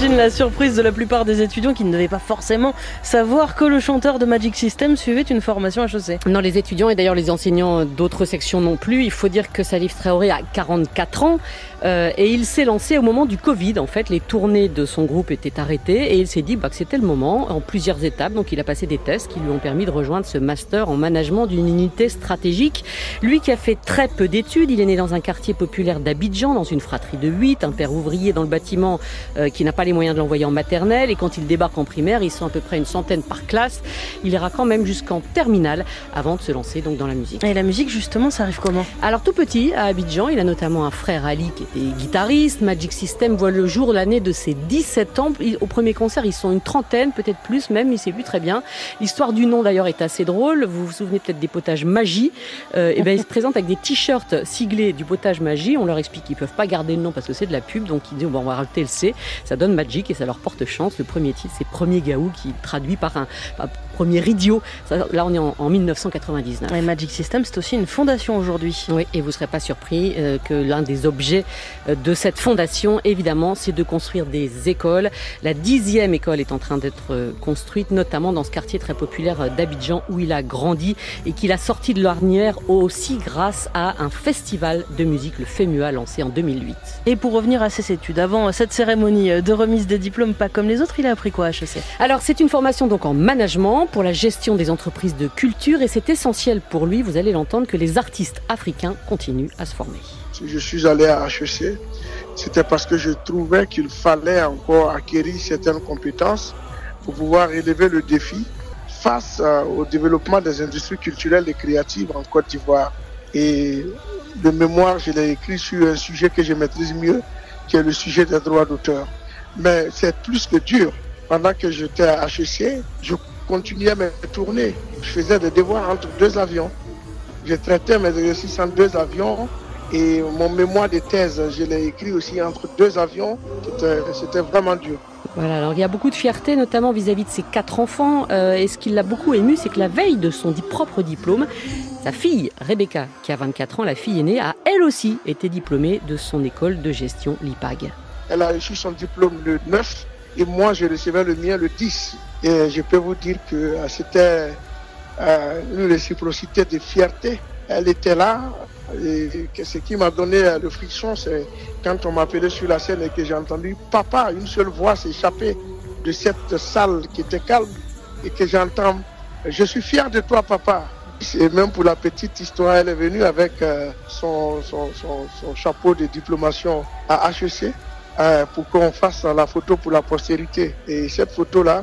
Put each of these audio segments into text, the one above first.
J'imagine la surprise de la plupart des étudiants qui ne devaient pas forcément savoir que le chanteur de Magic System suivait une formation HEC. Non, les étudiants et d'ailleurs les enseignants d'autres sections non plus. Il faut dire que Salif Traoré a 44 ans et il s'est lancé au moment du Covid. En fait, les tournées de son groupe étaient arrêtées et il s'est dit que c'était le moment en plusieurs étapes. Donc il a passé des tests qui lui ont permis de rejoindre ce master en management d'une unité stratégique. Lui qui a fait très peu d'études, il est né dans un quartier populaire d'Abidjan, dans une fratrie de 8, un père ouvrier dans le bâtiment qui n'a pas les moyens de l'envoyer en maternelle. Et quand il débarque en primaire, ils sont à peu près une centaine par classe. Il ira quand même jusqu'en terminale avant de se lancer donc dans la musique. Et la musique, justement, ça arrive comment? Alors tout petit, à Abidjan, il a notamment un frère Ali qui était guitariste. Magic System voit le jour l'année de ses 17 ans. Au premier concert, ils sont une trentaine, peut-être plus même, il ne sait plus très bien. L'histoire du nom d'ailleurs est assez drôle. Vous vous souvenez peut-être des potages Magie. Ils se présentent avec des t-shirts siglés du potage Magie. On leur explique qu'ils ne peuvent pas garder le nom parce que c'est de la pub. Donc ils disent on va rajouter le C. Ça donne Magic et ça leur porte chance. Le premier titre, c'est Premier Gaou qui traduit par un premier idiot. Là, on est en 1999. Et Magic System, c'est aussi une fondation aujourd'hui. Oui, et vous ne serez pas surpris que l'un des objets de cette fondation, évidemment, c'est de construire des écoles. La 10e école est en train d'être construite, notamment dans ce quartier très populaire d'Abidjan où il a grandi et qu'il a sorti de l'ornière aussi grâce à un festival de musique, le FEMUA, lancé en 2008. Et pour revenir à ses études, avant cette cérémonie de remise des diplômes, pas comme les autres, il a appris quoi à HEC? Alors, c'est une formation donc en management pour la gestion des entreprises de culture et c'est essentiel pour lui, vous allez l'entendre, que les artistes africains continuent à se former. Si je suis allé à HEC, c'était parce que je trouvais qu'il fallait encore acquérir certaines compétences pour pouvoir relever le défi face au développement des industries culturelles et créatives en Côte d'Ivoire. Et le mémoire, je l'ai écrit sur un sujet que je maîtrise mieux, qui est le sujet des droits d'auteur. Mais c'est plus que dur. Pendant que j'étais à HEC, je continuais mes tournées. Je faisais des devoirs entre 2 avions. Je traitais mes exercices en 2 avions. Et mon mémoire de thèse, je l'ai écrit aussi entre 2 avions. C'était vraiment dur. Voilà, alors il y a beaucoup de fierté, notamment vis-à-vis de ses 4 enfants. Et ce qui l'a beaucoup ému, c'est que la veille de son propre diplôme, sa fille, Rebecca, qui a 24 ans, la fille aînée, a elle aussi été diplômée de son école de gestion l'IPAG. Elle a reçu son diplôme le 9 et moi je recevais le mien le 10. Et je peux vous dire que c'était une réciprocité de fierté. Elle était là. Et ce qui m'a donné le frisson, c'est quand on m'appelait sur la scène et que j'ai entendu « Papa », une seule voix s'échapper de cette salle qui était calme et que j'entends « Je suis fier de toi, papa ». Et même pour la petite histoire, elle est venue avec son chapeau de diplomation à HEC pour qu'on fasse la photo pour la postérité. Et cette photo-là,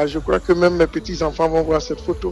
je crois que même mes petits-enfants vont voir cette photo.